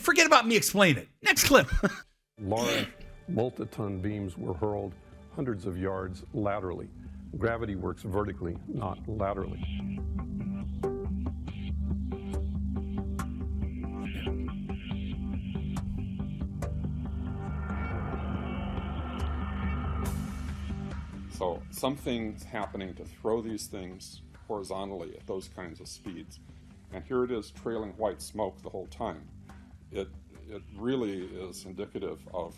Forget about me explaining it. Next clip. Large multi-ton beams were hurled hundreds of yards laterally. Gravity works vertically, not laterally. So something's happening to throw these things horizontally at those kinds of speeds. And here it is trailing white smoke the whole time. It really is indicative of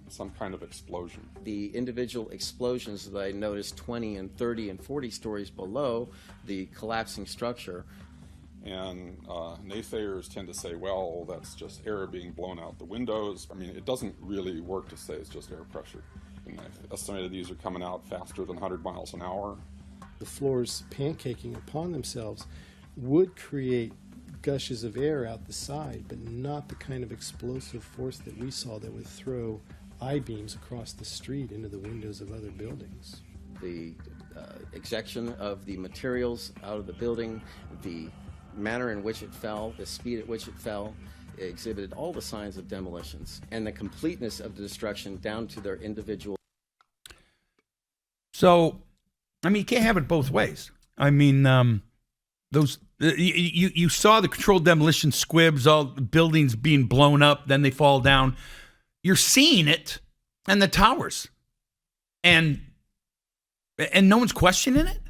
some kind of explosion. The individual explosions that I noticed 20 and 30 and 40 stories below the collapsing structure. And naysayers tend to say, well, that's just air being blown out the windows. I mean, it doesn't really work to say it's just air pressure. And I've estimated these are coming out faster than 100 miles an hour. The floors pancaking upon themselves would create gushes of air out the side, but not the kind of explosive force that we saw that would throw I-beams across the street into the windows of other buildings. The ejection of the materials out of the building, the manner in which it fell, the speed at which it fell, exhibited all the signs of demolitions and the completeness of the destruction down to their individual. So, I mean, you can't have it both ways. I mean, those you saw the controlled demolition squibs, all the buildings being blown up, then they fall down. You're seeing it, and the towers, and no one's questioning it.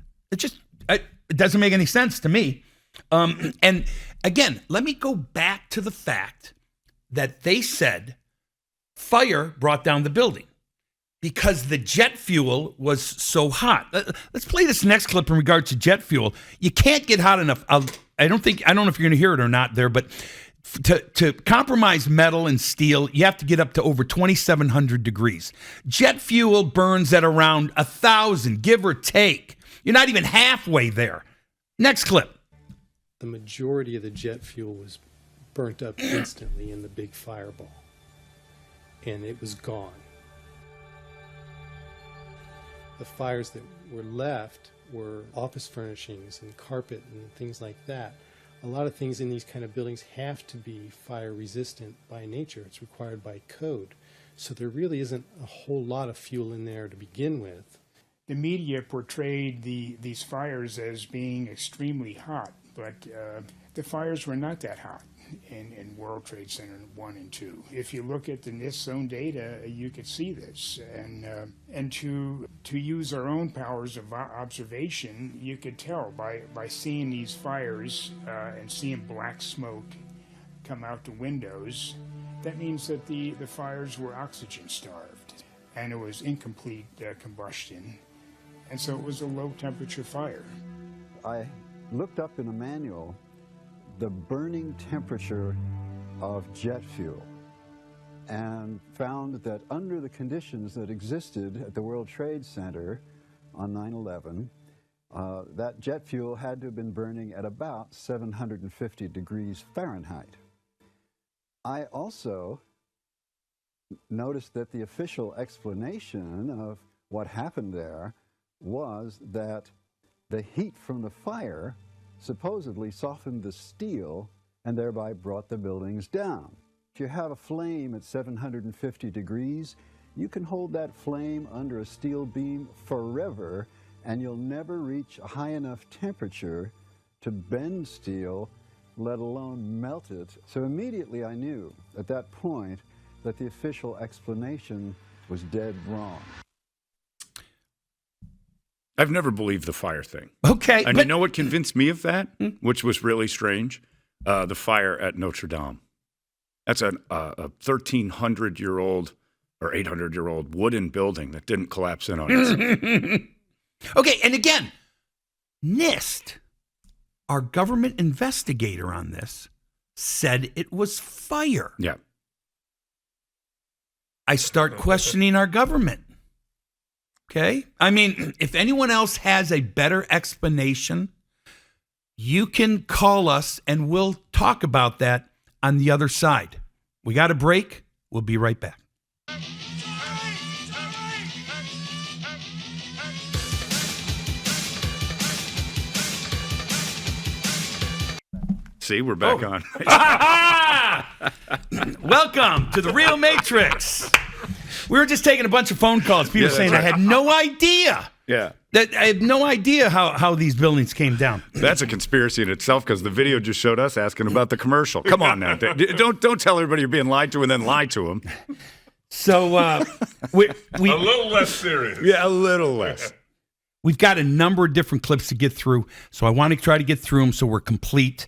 It doesn't make any sense to me. And again, let me go back to the fact that they said fire brought down the building because the jet fuel was so hot. Let's play this next clip in regards to jet fuel. You can't get hot enough. I don't know if you're going to hear it or not there, but to compromise metal and steel, you have to get up to over 2,700 degrees. Jet fuel burns at around 1,000, give or take. You're not even halfway there. Next clip. The majority of the jet fuel was burnt up instantly in the big fireball, and it was gone. The fires that were left were office furnishings and carpet and things like that. A lot of things in these kind of buildings have to be fire resistant by nature. It's required by code. So there really isn't a whole lot of fuel in there to begin with. The media portrayed these fires as being extremely hot, but the fires were not that hot in World Trade Center 1 and 2. If you look at the NIST zone data, you could see this. And to use our own powers of observation, you could tell by seeing these fires and seeing black smoke come out the windows. That means that the fires were oxygen starved, and it was incomplete combustion. And so it was a low temperature fire. I looked up in a manual the burning temperature of jet fuel and found that under the conditions that existed at the World Trade Center on 9/11, that jet fuel had to have been burning at about 750 degrees Fahrenheit. I also noticed that the official explanation of what happened there was that the heat from the fire supposedly softened the steel and thereby brought the buildings down. If you have a flame at 750 degrees, you can hold that flame under a steel beam forever, and you'll never reach a high enough temperature to bend steel, let alone melt it. So immediately I knew at that point that the official explanation was dead wrong. I've never believed the fire thing. Okay. And you know what convinced me of that, which was really strange? The fire at Notre Dame. That's a 1,300-year-old or 800-year-old wooden building that didn't collapse in on itself. Okay, and again, NIST, our government investigator on this, said it was fire. Yeah. I start questioning our government. Okay? I mean, if anyone else has a better explanation, you can call us and we'll talk about that on the other side. We got a break. We'll be right back. See, we're back on. Welcome to the Real Matrix. We were just taking a bunch of phone calls. People saying right. I had no idea. Yeah. That I had no idea how these buildings came down. That's a conspiracy in itself because the video just showed us asking about the commercial. Come on now. Don't tell everybody you're being lied to and then lie to them. So we a little less serious. Yeah, a little less. We've got a number of different clips to get through, so I want to try to get through them so we're complete.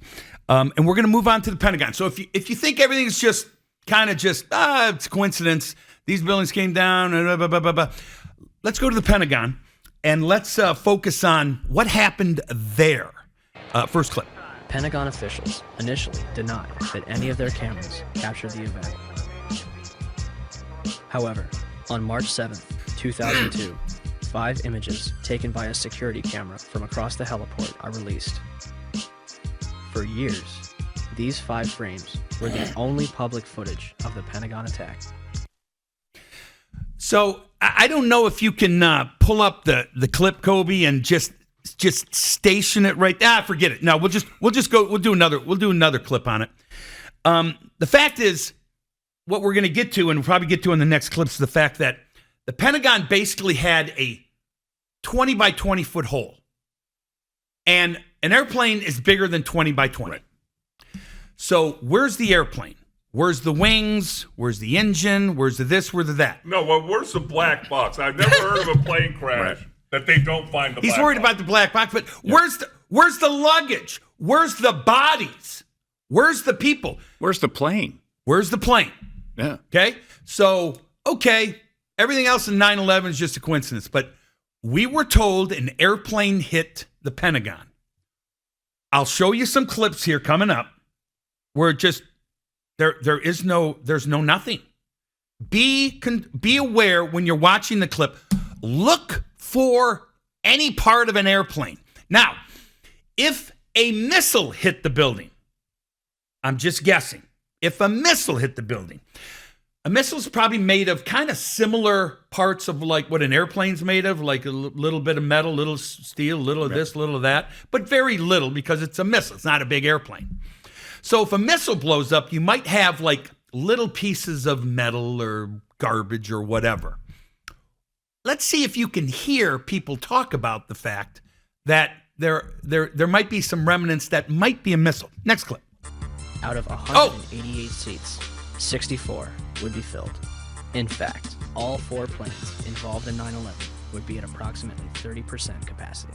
And we're going to move on to the Pentagon. So if you think everything's just kind of just, it's coincidence, these buildings came down, blah, blah, blah, blah. Let's go to the Pentagon, and let's focus on what happened there. First clip. Pentagon officials initially denied that any of their cameras captured the event. However, on March 7th, 2002, 5 images taken by a security camera from across the heliport are released. For years, these 5 frames were the only public footage of the Pentagon attack. So I don't know if you can pull up the clip, Kobe, and just station it right there. Forget it. No, we'll do another clip on it. The fact is, what we're going to get to, and we'll probably get to in the next clips, is the fact that the Pentagon basically had a 20 by 20 foot hole. And an airplane is bigger than 20 by 20. Right. So where's the airplane? Where's the wings? Where's the engine? Where's the this? Where's the that? No, well, where's the black box? I've never heard of a plane crash that they don't find the He's black worried box. about the black box, but where's the luggage? Where's the bodies? Where's the people? Where's the plane? Where's the plane? Yeah. Okay? So, everything else in 9/11 is just a coincidence, but we were told an airplane hit the Pentagon. I'll show you some clips here coming up where just there's no nothing. Be aware when you're watching the clip. Look for any part of an airplane. Now, if a missile hit the building, I'm just guessing. If a missile hit the building, a missile's probably made of kind of similar parts of like what an airplane's made of, like a little bit of metal, little steel, little of this, little of that, but very little because it's a missile. It's not a big airplane. So if a missile blows up, you might have like little pieces of metal or garbage or whatever. Let's see if you can hear people talk about the fact that there might be some remnants that might be a missile. Next clip. Out of 188 seats, 64 would be filled. In fact, all 4 planes involved in 9/11 would be at approximately 30% capacity.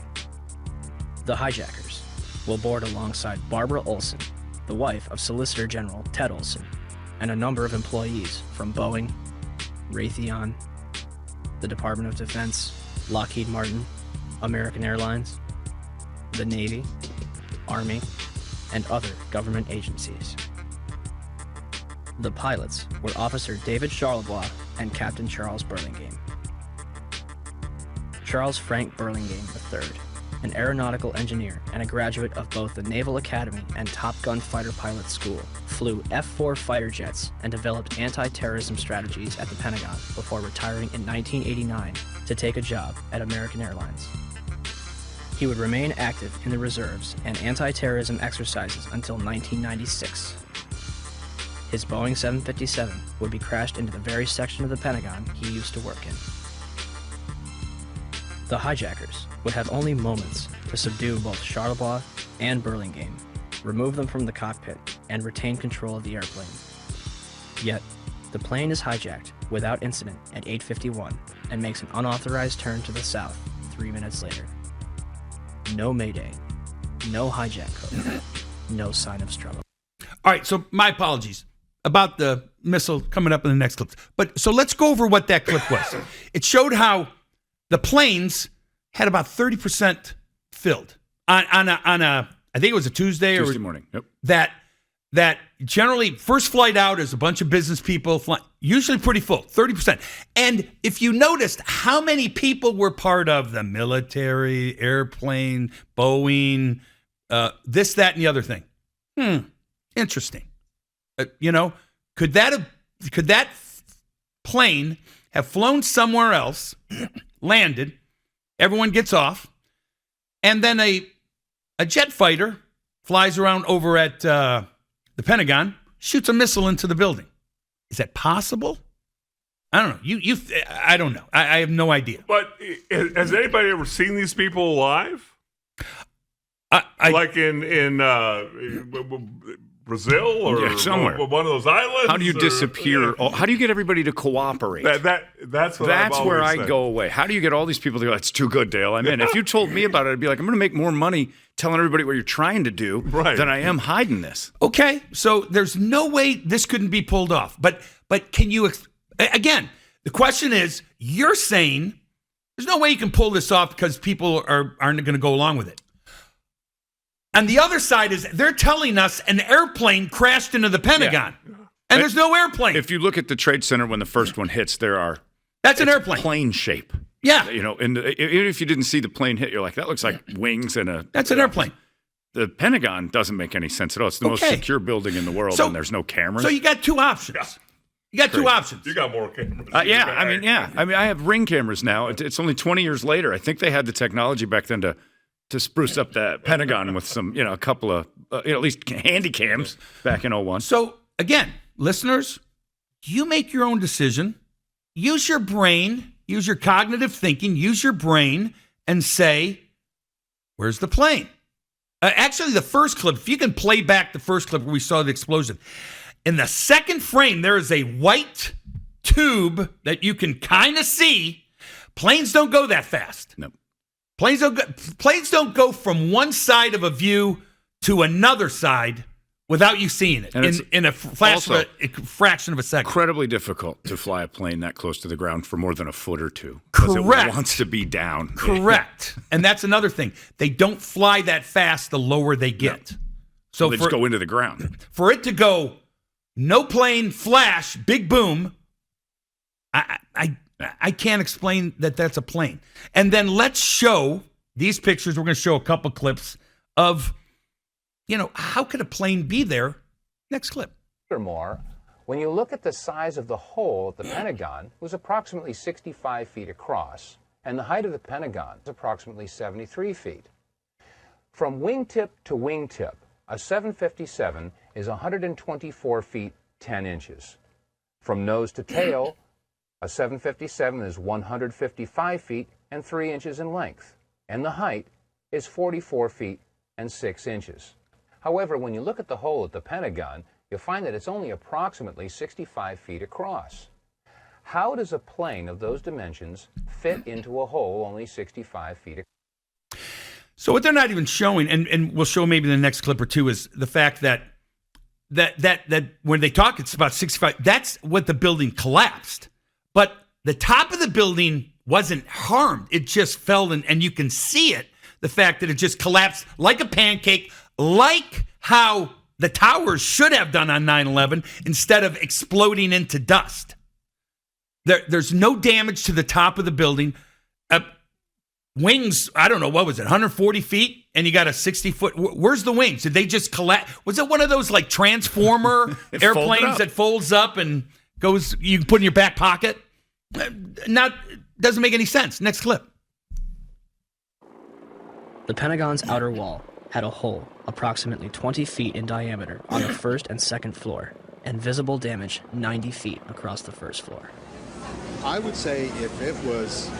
The hijackers will board alongside Barbara Olson, the wife of Solicitor General Ted Olson, and a number of employees from Boeing, Raytheon, the Department of Defense, Lockheed Martin, American Airlines, the Navy, Army, and other government agencies. The pilots were Officer David Charlebois and Captain Charles Burlingame. Charles Frank Burlingame III, an aeronautical engineer and a graduate of both the Naval Academy and Top Gun Fighter Pilot School, flew F-4 fighter jets and developed anti-terrorism strategies at the Pentagon before retiring in 1989 to take a job at American Airlines. He would remain active in the reserves and anti-terrorism exercises until 1996. His Boeing 757 would be crashed into the very section of the Pentagon he used to work in. The hijackers would have only moments to subdue both Charlebois and Burlingame, remove them from the cockpit, and retain control of the airplane. Yet, the plane is hijacked without incident at 8:51 and makes an unauthorized turn to the south 3 minutes later. No mayday, no hijack code, no sign of struggle. All right, so my apologies about the missile coming up in the next clip. But so let's go over what that clip was. It showed how the planes had about 30% filled on a I think it was a Tuesday morning. Yep. That generally first flight out is a bunch of business people flying, usually pretty full, 30%. And if you noticed how many people were part of the military, airplane, Boeing, this, that, and the other thing. Interesting. Could that plane have flown somewhere else, landed, everyone gets off, and then a jet fighter flies around over at the Pentagon, shoots a missile into the building. Is that possible? I don't know. I don't know. I have no idea. But has anybody ever seen these people alive? Like in Brazil or somewhere, one of those islands? How do you disappear? How do you get everybody to cooperate? That's where I said. go away. How do you get all these people to go, that's too good, Dale? I'm in. If you told me about it, I'd be like, I'm going to make more money telling everybody what you're trying to do than I am hiding this. Okay, so there's no way this couldn't be pulled off. But can you, again, the question is, you're saying there's no way you can pull this off because people aren't going to go along with it. And the other side is they're telling us an airplane crashed into the Pentagon. Yeah. And there's no airplane. If you look at the Trade Center when the first one hits, that's an airplane. Plane shape. Yeah. And even if you didn't see the plane hit, you're like, that looks like wings and a... That's an airplane. The Pentagon doesn't make any sense at all. It's the most secure building in the world, and there's no cameras. So you got two options. Yeah. You got two options. You got more cameras. I have Ring cameras now. It's only 20 years later. I think they had the technology back then to spruce up the Pentagon with some, a couple of, at least handy cams back in 01. So, again, listeners, you make your own decision. Use your brain. Use your cognitive thinking. Use your brain and say, where's the plane? Actually, the first clip, if you can play back the first clip where we saw the explosion. In the second frame, there is a white tube that you can kind of see. Planes don't go that fast. No. Planes don't go from one side of a view to another side without you seeing it in a fraction of a second. Incredibly difficult to fly a plane that close to the ground for more than a foot or two. Correct. It wants to be down. Correct. And that's another thing. They don't fly that fast the lower they get. No. So they just go into the ground. For it to go, no plane, flash, big boom, I can't explain that that's a plane. And then let's show these pictures. We're going to show a couple clips of, how could a plane be there? Next clip. Furthermore, when you look at the size of the hole at the Pentagon, it was approximately 65 feet across, and the height of the Pentagon is approximately 73 feet. From wingtip to wingtip, a 757 is 124 feet 10 inches. From nose to tail, a 757 is 155 feet and 3 inches in length, and the height is 44 feet and 6 inches. However, when you look at the hole at the Pentagon, you'll find that it's only approximately 65 feet across. How does a plane of those dimensions fit into a hole only 65 feet across? So what they're not even showing, and we'll show maybe in the next clip or two, is the fact that when they talk, it's about 65. That's what the building collapsed. But the top of the building wasn't harmed. It just fell, and you can see it, the fact that it just collapsed like a pancake, like how the towers should have done on 9/11 instead of exploding into dust. There's no damage to the top of the building. Wings, I don't know, what was it, 140 feet? And you got a 60-foot. Where's the wings? Did they just collapse? Was it one of those like Transformer airplanes that folds up and goes, you can put in your back pocket? Doesn't make any sense. Next clip. The Pentagon's outer wall had a hole approximately 20 feet in diameter on the first and second floor, and visible damage 90 feet across the first floor. I would say if it was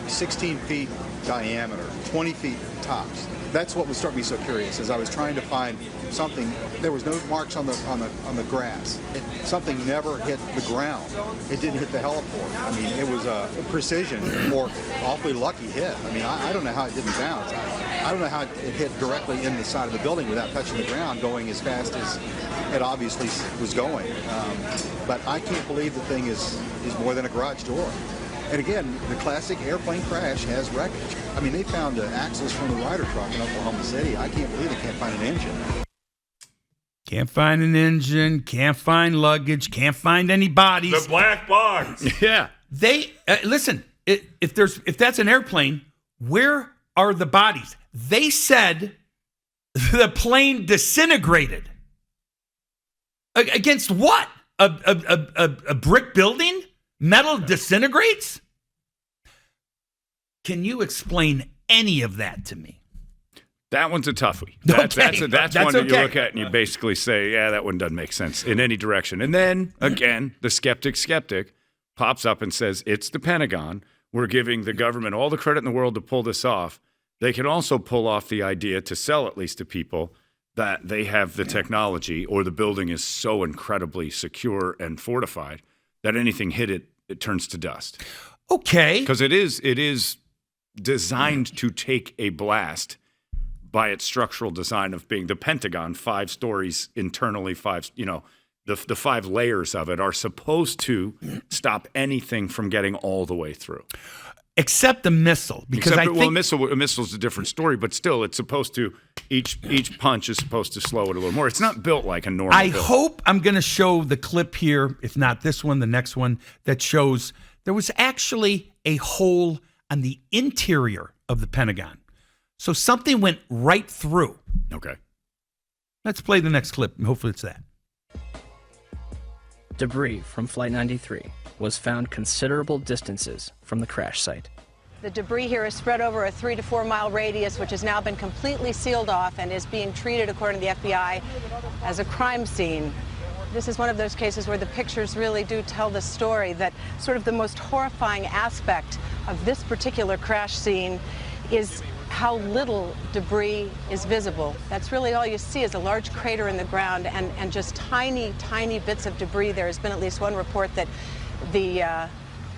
16 feet diameter, 20 feet tops, that's what would start me so curious. As I was trying to find something, there was no marks on the grass. Something never hit the ground. It didn't hit the heliport. I mean, it was a precision or awfully lucky hit. I mean, I don't know how it didn't bounce. I don't know how it hit directly in the side of the building without touching the ground, going as fast as it obviously was going. But I can't believe the thing is more than a garage door. And again, the classic airplane crash has wreckage. I mean, they found the axles from the Ryder truck in Oklahoma City. I can't believe they can't find an engine. Can't find an engine, can't find luggage, can't find any bodies. The black box. Yeah. They, listen, if that's an airplane, where are the bodies? They said the plane disintegrated. Against what? A brick building? Metal disintegrates? Can you explain any of that to me? That one's a toughie. Okay. That's one that you look at and you basically say, yeah, that one doesn't make sense in any direction. And then, again, the skeptic pops up and says, it's the Pentagon. We're giving the government all the credit in the world to pull this off. They can also pull off the idea to sell at least to people that they have the technology or the building is so incredibly secure and fortified that anything hit it, it turns to dust. Okay. Because it is designed to take a blast by its structural design of being the Pentagon, 5 stories internally, the 5 layers of it are supposed to stop anything from getting all the way through. Except the missile, because a missile's a different story, but still, it's supposed to each punch is supposed to slow it a little more. It's not built like a normal. I hope I'm going to show the clip here, if not this one, the next one that shows there was actually a hole on the interior of the Pentagon, so something went right through. Okay, let's play the next clip, and hopefully it's that. Debris from Flight 93 was found considerable distances from the crash site. The debris here is spread over a 3 to 4 mile radius, which has now been completely sealed off and is being treated, according to the FBI, as a crime scene. This is one of those cases where the pictures really do tell the story, that sort of the most horrifying aspect of this particular crash scene is how little debris is visible. That's really all you see is a large crater in the ground and just tiny, tiny bits of debris. There has been at least one report that the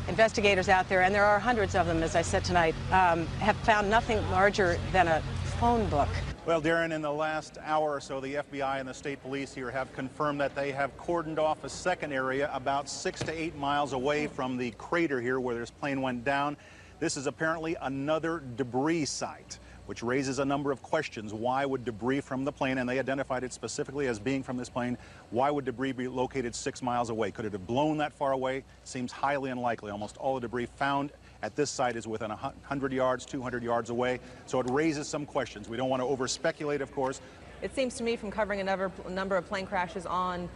investigators out there, and there are hundreds of them, as I said tonight, have found nothing larger than a phone book. Well, Darren, in the last hour or so, the FBI and the state police here have confirmed that they have cordoned off a second area about 6 to 8 miles away from the crater here where this plane went down. This is apparently another debris site, which raises a number of questions. Why would debris from the plane, and they identified it specifically as being from this plane, why would debris be located 6 miles away? Could it have blown that far away? Seems highly unlikely. Almost all the debris found at this site is within 100 yards, 200 yards away. So it raises some questions. We don't want to over-speculate, of course. It seems to me, from covering a number of plane crashes on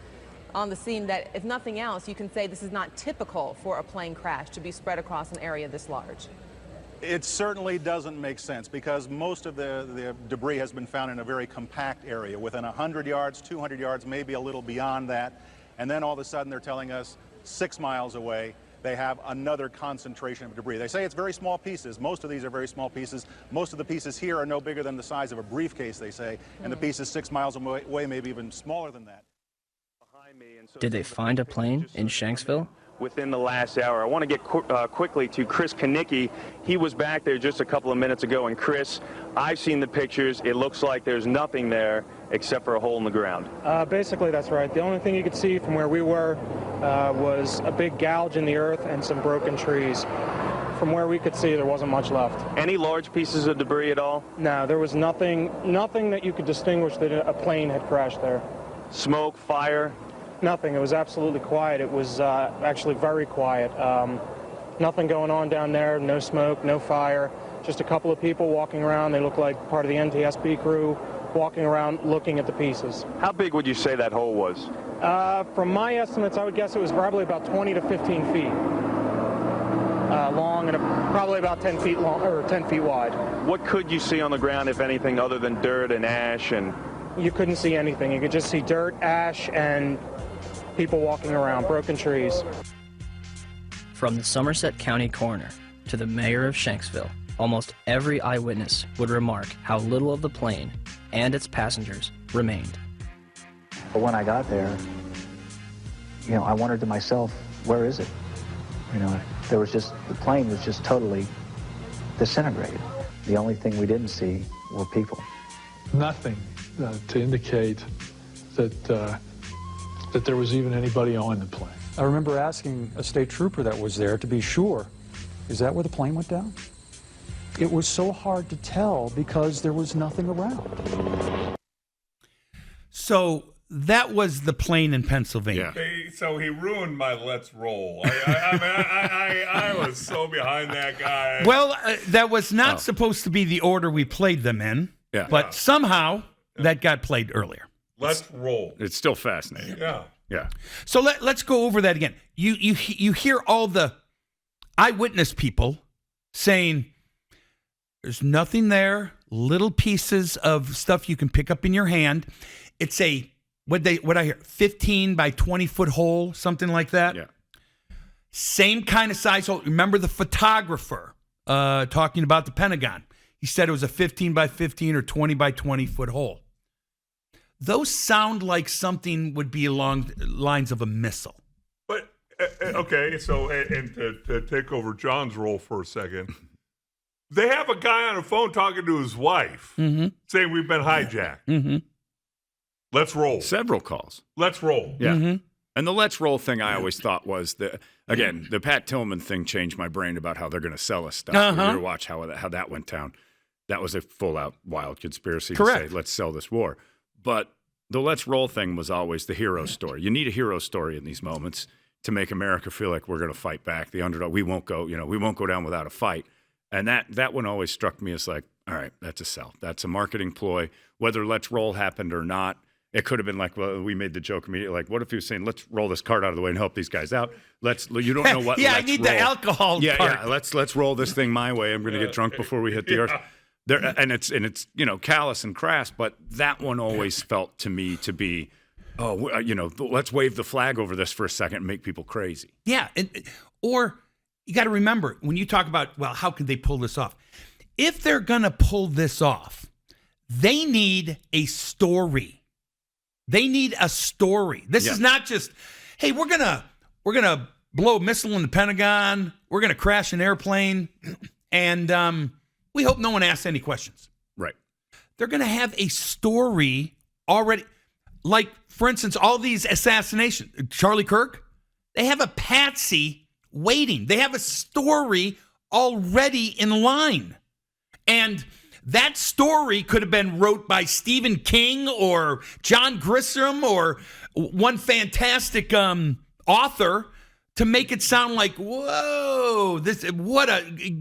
the scene, that if nothing else, you can say this is not typical for a plane crash to be spread across an area this large. It certainly doesn't make sense because most of the debris has been found in a very compact area within 100 yards, 200 yards, maybe a little beyond that. And then all of a sudden they're telling us 6 miles away they have another concentration of debris. They say it's very small pieces. Most of these are very small pieces. Most of the pieces here are no bigger than the size of a briefcase, they say, and the pieces 6 miles away maybe even smaller than that. Did they find a plane in Shanksville? Within the last hour. I want to get quickly to Chris Kanicki. He was back there just a couple of minutes ago, and Chris, I've seen the pictures. It looks like there's nothing there except for a hole in the ground. Basically, that's right. The only thing you could see from where we were was a big gouge in the earth and some broken trees. From where we could see, there wasn't much left. Any large pieces of debris at all? No, there was nothing that you could distinguish that a plane had crashed there. Smoke, fire? Nothing. It was absolutely quiet. It was actually very quiet. Nothing going on down there, no smoke, no fire. Just a couple of people walking around. They look like part of the NTSB crew walking around looking at the pieces. How big would you say that hole was? From my estimates, I would guess it was probably about 20 to 15 feet long and probably about 10 feet long or 10 feet wide. What could you see on the ground, if anything, other than dirt and ash? And you couldn't see anything. You could just see dirt, ash, and people walking around, broken trees. From the Somerset County coroner to the mayor of Shanksville, almost every eyewitness would remark how little of the plane and its passengers remained. But when I got there, I wondered to myself, where is it? The plane was just totally disintegrated. The only thing we didn't see were people. Nothing to indicate that there was even anybody on the plane. I remember asking a state trooper that was there to be sure, is that where the plane went down? It was so hard to tell because there was nothing around. So that was the plane in Pennsylvania. So he ruined my let's roll. I was so behind that guy. Well, that was not supposed to be the order we played them in, but somehow that got played earlier. Let's roll. It's still fascinating. Yeah. So let's go over that again. You hear all the eyewitness people saying There's nothing there. Little pieces of stuff you can pick up in your hand. It's a what I hear 15 by 20 foot hole, something like that. Yeah. Same kind of size hole. Remember the photographer talking about the Pentagon? He said it was a 15 by 15 or 20 by 20 foot hole. Those sound like something would be along the lines of a missile. But okay, so and to take over John's role for a second. They have a guy on the phone talking to his wife, saying we've been hijacked. Mm-hmm. Let's roll. Several calls. Let's roll. Yeah. Mm-hmm. And the let's roll thing I always thought was, the Pat Tillman thing changed my brain about how they're going to sell us stuff. Uh-huh. We were to watch how that went down. That was a full-out wild conspiracy Correct. to say, let's sell this war. But the let's roll thing was always the hero story. You need a hero story in these moments to make America feel like we're going to fight back. The underdog, we won't go down without a fight. And that one always struck me as like, all right, that's a sell. That's a marketing ploy. Whether let's roll happened or not, it could have been like, well, we made the joke immediately. Like, what if he was saying, let's roll this cart out of the way and help these guys out? You don't know what. Yeah, let's I need roll. the alcohol Yeah, cart. yeah. Let's roll this thing my way. I'm going to get drunk before we hit the earth. And it's callous and crass, but that one always felt to me to be, let's wave the flag over this for a second and make people crazy. Yeah, or you got to remember when you talk about, well, how can they pull this off? If they're going to pull this off, they need a story. They need a story. This is not just, hey, we're gonna blow a missile in the Pentagon. We're gonna crash an airplane, and we hope no one asks any questions. Right. They're gonna have a story already. Like, for instance, all these assassinations. Charlie Kirk, they have a patsy waiting. They have a story already in line, and that story could have been wrote by Stephen King or John Grisham or one fantastic author to make it sound like, whoa,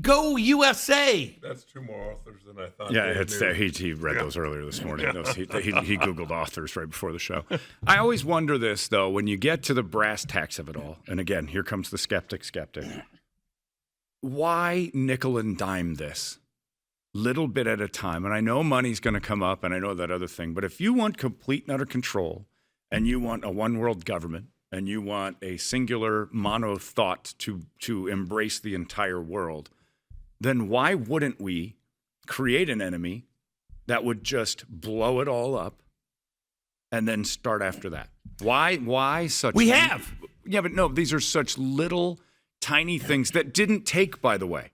go USA. That's two more authors than I thought. Yeah, he read those earlier this morning. He Googled authors right before the show. I always wonder this, though, when you get to the brass tacks of it all, and again, here comes the skeptic. Why nickel and dime this? Little bit at a time. And I know money's going to come up, and I know that other thing. But if you want complete and utter control, and you want a one-world government, and you want a singular mono thought to embrace the entire world, then why wouldn't we create an enemy that would just blow it all up and then start after that? Why such... We have. Yeah, but no, these are such little, tiny things that didn't take, by the way.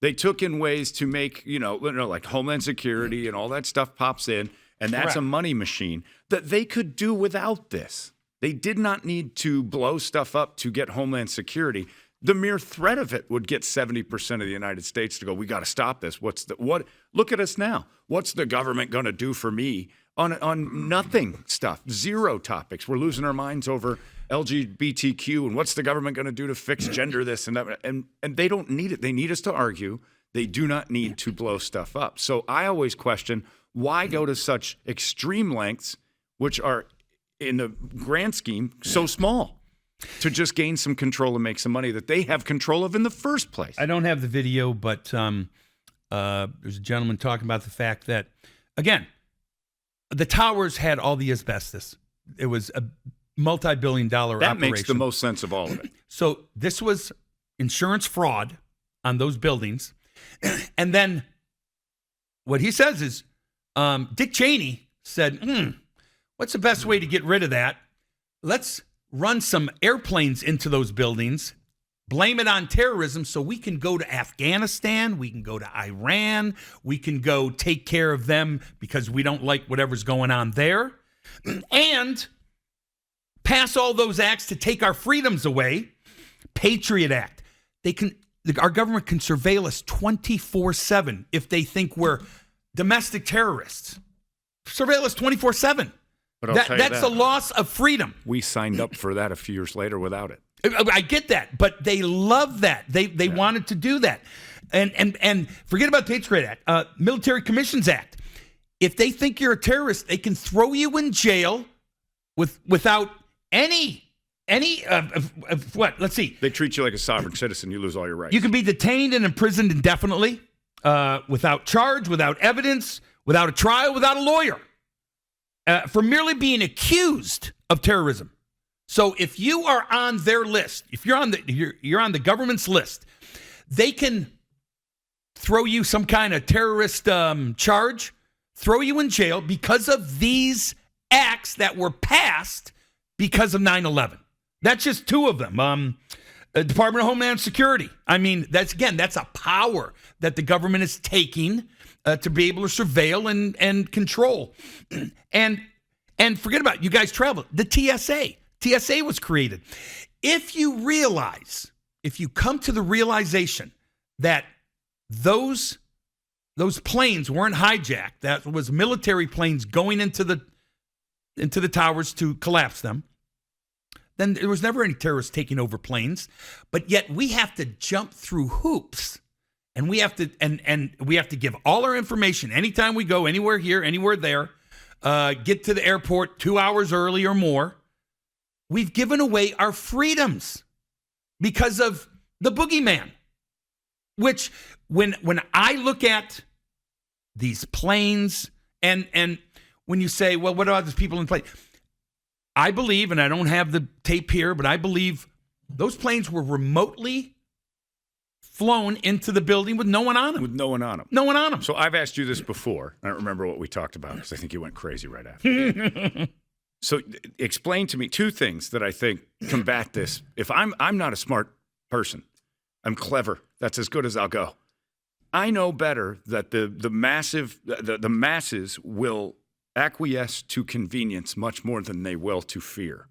They took in ways to make, like Homeland Security and all that stuff pops in, and that's a money machine that they could do without this. They did not need to blow stuff up to get Homeland Security. The mere threat of it would get 70% of the United States to go, we got to stop this. Look at us now. What's the government going to do for me on nothing stuff? Zero topics. We're losing our minds over LGBTQ and what's the government going to do to fix gender this and that, and they don't need it. They need us to argue. They do not need to blow stuff up. So I always question, why go to such extreme lengths, which are in the grand scheme so small, to just gain some control and make some money that they have control of in the first place? I don't have the video, but there's a gentleman talking about the fact that, again, the towers had all the asbestos. It was a multi-billion-dollar operation. That makes the most sense of all of it. So this was insurance fraud on those buildings. And then what he says is, Dick Cheney said, what's the best way to get rid of that? Let's run some airplanes into those buildings, blame it on terrorism so we can go to Afghanistan, we can go to Iran, we can go take care of them because we don't like whatever's going on there, and pass all those acts to take our freedoms away. Patriot Act. Our government can surveil us 24/7 if they think we're domestic terrorists. Surveil us 24/7. But I'll tell you that's a loss of freedom. We signed up for that a few years later without it. I get that, but they love that. They wanted to do that. And forget about the Patriot Act, Military Commissions Act. If they think you're a terrorist, they can throw you in jail without any what? Let's see. They treat you like a sovereign citizen. You lose all your rights. You can be detained and imprisoned indefinitely. without charge, without evidence, without a trial, without a lawyer, for merely being accused of terrorism. So if you are on their list, if you're on the government's list, they can throw you some kind of terrorist charge, throw you in jail because of these acts that were passed because of 9/11. That's just two of them. Department of Homeland Security. I mean, that's a power that the government is taking to be able to surveil and control. And forget about it. You guys travel. The TSA. TSA was created. If you come to the realization that those planes weren't hijacked, that was military planes going into the towers to collapse them, then there was never any terrorists taking over planes. But yet we have to jump through hoops, and we have to give all our information anytime we go, anywhere here, anywhere there, get to the airport 2 hours early or more. We've given away our freedoms because of the boogeyman, which when I look at these planes and when you say, well, what about these people in plane? I believe, and I don't have the tape here, but I believe those planes were remotely flown into the building with no one on them. With no one on them. No one on them. So I've asked you this before. I don't remember what we talked about because I think you went crazy right after. So explain to me two things that I think combat this. If I'm not a smart person, I'm clever. That's as good as I'll go. I know better that the masses will acquiesce to convenience much more than they will to fear.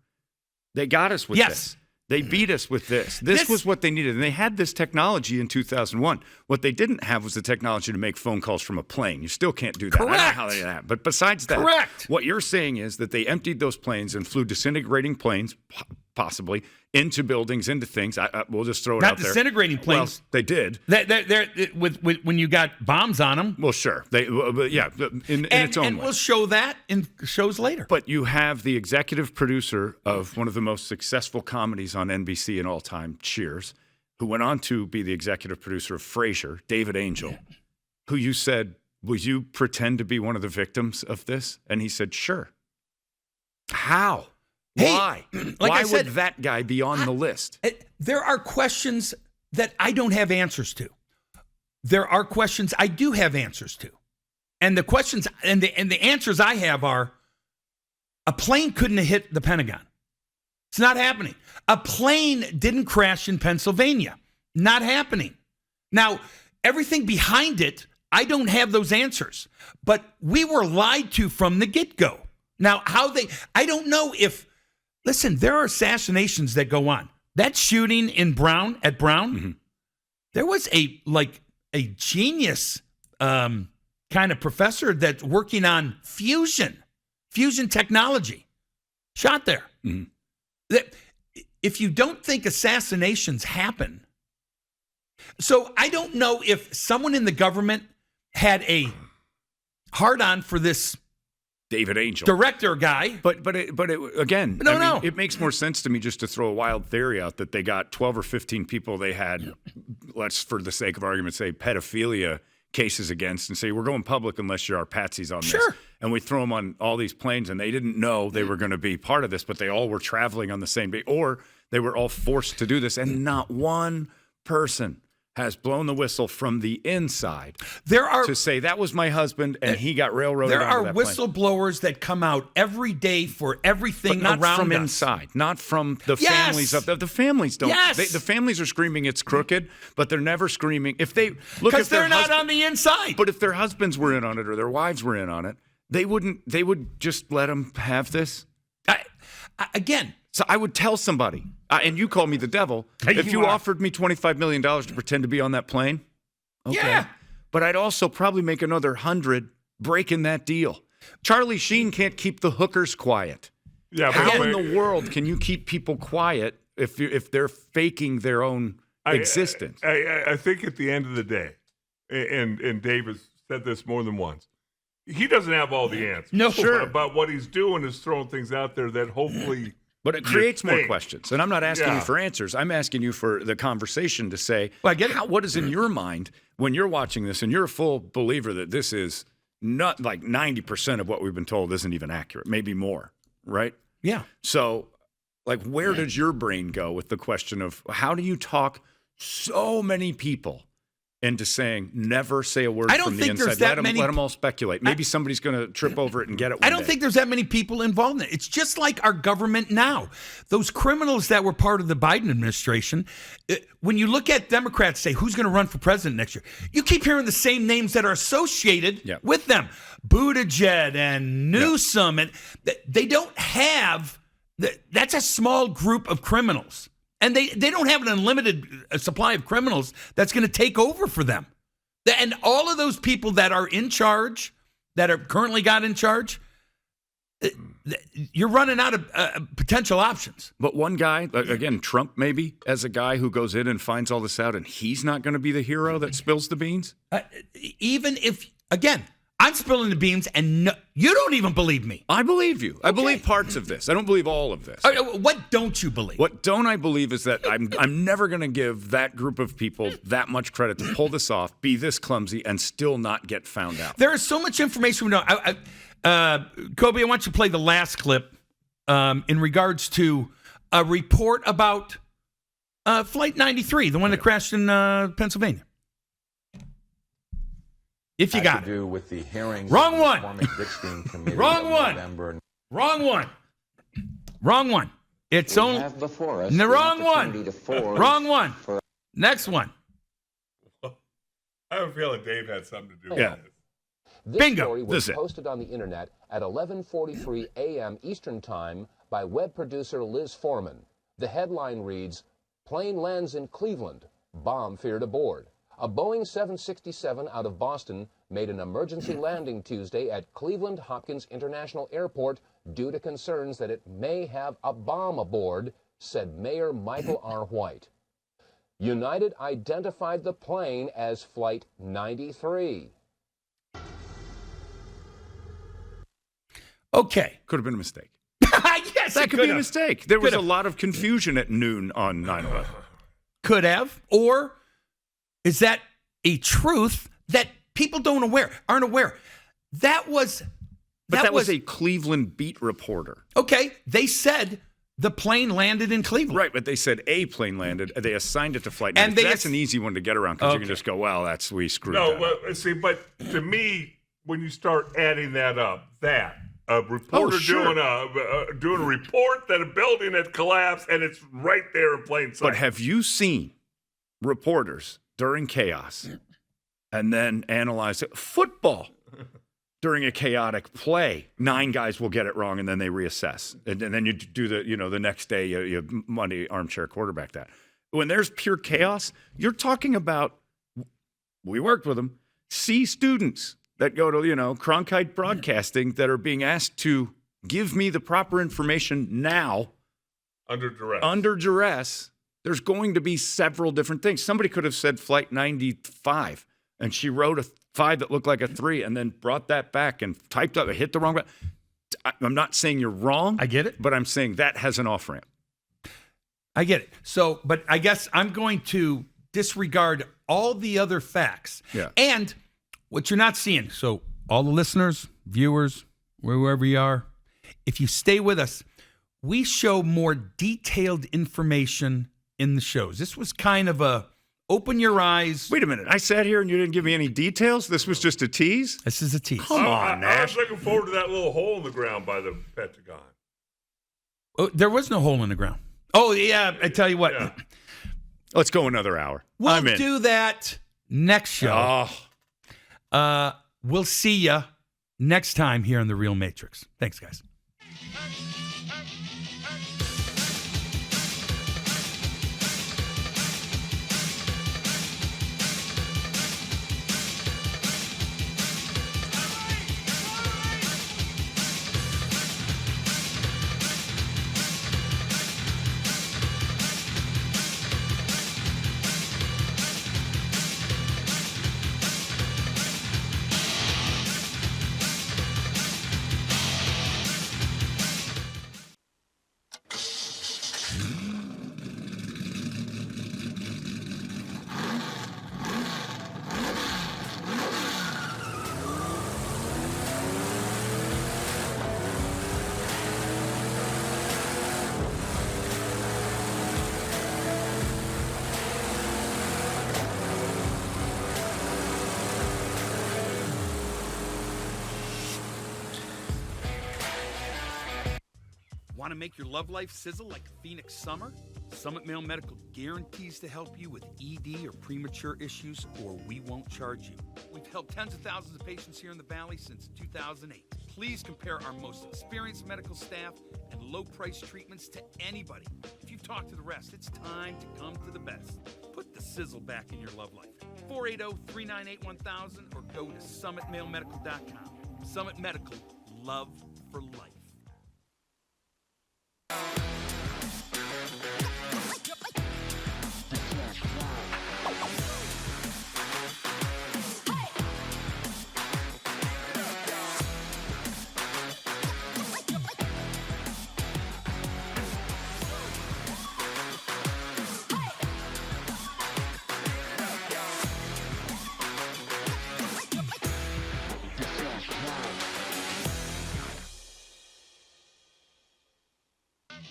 They got us with this. They beat us with this. This was what they needed. And they had this technology in 2001. What they didn't have was the technology to make phone calls from a plane. You still can't do that. Correct. I don't know how they did that. But besides that, correct. What you're saying is that they emptied those planes and flew disintegrating planes, possibly, into buildings, into things. We'll just throw it out there. Not disintegrating planes. Well, they did. They're when you got bombs on them. Well, sure. In its own and way. We'll show that in shows later. But you have the executive producer of one of the most successful comedies on NBC in all time, Cheers, who went on to be the executive producer of Frasier, David Angel, who you said, will you pretend to be one of the victims of this? And he said, sure. How? Why? Why would that guy be on the list? There are questions that I don't have answers to. There are questions I do have answers to. And the questions and the answers I have are, a plane couldn't have hit the Pentagon. It's not happening. A plane didn't crash in Pennsylvania. Not happening. Now, everything behind it, I don't have those answers. But we were lied to from the get-go. Now, I don't know if, listen, there are assassinations that go on. That shooting in Brown, there was a genius kind of professor that's working on fusion technology. Shot there. Mm-hmm. If you don't think assassinations happen, so I don't know if someone in the government had a hard-on for this David Angel director guy, but it makes more sense to me just to throw a wild theory out that they got 12 or 15 people they had, let's for the sake of argument say pedophilia cases against, and say we're going public unless you're our patsies on this. Sure. And we throw them on all these planes, and they didn't know they were going to be part of this, but they all were traveling on the same day, or they were all forced to do this, and not one person has blown the whistle from the inside to say that was my husband and he got railroaded. There are that plane. whistleblowers that come out every day for everything but not around from us. Inside, not from the families of the families don't. Yes. The families are screaming it's crooked, but they're never screaming if they look because they're not on the inside. But if their husbands were in on it or their wives were in on it, they wouldn't. They would just let them have this. Again. So I would tell somebody, and you call me the devil, if you offered me $25 million to pretend to be on that plane, okay. Yeah. But I'd also probably make another 100 breaking that deal. Charlie Sheen can't keep the hookers quiet. Yeah, How in the world can you keep people quiet if they're faking their own existence? I think at the end of the day, and Dave has said this more than once, he doesn't have all the answers. No. Sure. But what he's doing is throwing things out there that hopefully But it creates more think. questions. And I'm not asking Yeah. you for answers. I'm asking you for the conversation to say, Well, I get it. what is in your mind when you're watching this and you're a full believer that this is not like 90% of what we've been told isn't even accurate, maybe more, right? Yeah. So, like, where does your brain go with the question of how do you talk so many people into saying never say a word I don't from the think there's inside? that many- Let them all speculate. Maybe somebody's going to trip over it and get it one I don't day. think there's that many people involved in it. It's just like our government now. Those criminals that were part of the Biden administration, when you look at Democrats say, who's going to run for president next year? You keep hearing the same names that are associated with them. Buttigieg and Newsom. And they don't have, that's a small group of criminals. And they don't have an unlimited supply of criminals that's going to take over for them. And all of those people that are in charge, that are currently got in charge, you're running out of potential options. But one guy, again, Trump maybe, as a guy who goes in and finds all this out, and he's not going to be the hero that spills the beans? Even if, again, I'm spilling the beans, and you don't even believe me. I believe you. I believe parts of this. I don't believe all of this. What don't you believe? What don't I believe is that I'm never going to give that group of people that much credit to pull this off, be this clumsy, and still not get found out. There is so much information we know. Kobe, I want you to play the last clip in regards to a report about Flight 93, the one that crashed in Pennsylvania. If you got it. To do with the hearings. Wrong one. Wrong one. Wrong one. Wrong one. It's only have before us the the wrong one. opportunity to forge Wrong one. Next one. I have a feeling Dave had something to do Yeah. with it. This Bingo. story was This is it. posted on the internet at 11:43 a.m. Eastern Time by web producer Liz Foreman. The headline reads, "Plane lands in Cleveland, bomb feared aboard." A Boeing 767 out of Boston made an emergency landing Tuesday at Cleveland Hopkins International Airport due to concerns that it may have a bomb aboard, said Mayor Michael R. White. United identified the plane as Flight 93. Okay. Could have been a mistake. Yes, That it could be a have. mistake. There was Could a have. lot of confusion at noon on 9/11. Could have. Or is that a truth that people aren't aware? That was a Cleveland beat reporter. okay. They said the plane landed in Cleveland. Right, but they said a plane landed. They assigned it to Flight And 93. they That's an easy one to get around because you can Okay. just go, well, we screwed No, that up. but to me, when you start adding that up, a reporter sure. doing a report that a building had collapsed and it's right there in plain sight. But have you seen reporters during chaos and then analyze it? Football during a chaotic play, 9 guys will get it wrong and then they reassess. And then you do the next day, you Monday armchair quarterback that. When there's pure chaos, you're talking about, we worked with them, C students that go to, Cronkite Broadcasting that are being asked to give me the proper information now. Under duress. Under duress, there's going to be several different things. Somebody could have said Flight 95, and she wrote a 5 that looked like a 3, and then brought that back and typed up, hit the wrong button. I'm not saying you're wrong. I get it. But I'm saying that has an off-ramp. I get it. So, but I guess I'm going to disregard all the other facts. Yeah. And what you're not seeing. So, all the listeners, viewers, wherever you are, if you stay with us, we show more detailed information in the shows. This was kind of a open your eyes. Wait a minute. I sat here and you didn't give me any details? This was just a tease? This is a tease. Come on, I Nash. was looking forward to that little hole in the ground by the Pentagon. Oh, there was no hole in the ground. Oh, yeah. I tell you what. Yeah. Let's go another hour. We'll I'm in. do that next show. We'll see you next time here on The Real Matrix. Thanks, guys. Want to make your love life sizzle like Phoenix summer? Summit Male Medical guarantees to help you with ED or premature issues, or we won't charge you. We've helped tens of thousands of patients here in the Valley since 2008. Please compare our most experienced medical staff and low-price treatments to anybody. If you've talked to the rest, it's time to come to the best. Put the sizzle back in your love life. 480-398-1000 or go to summitmalemedical.com. Summit Medical, love for life.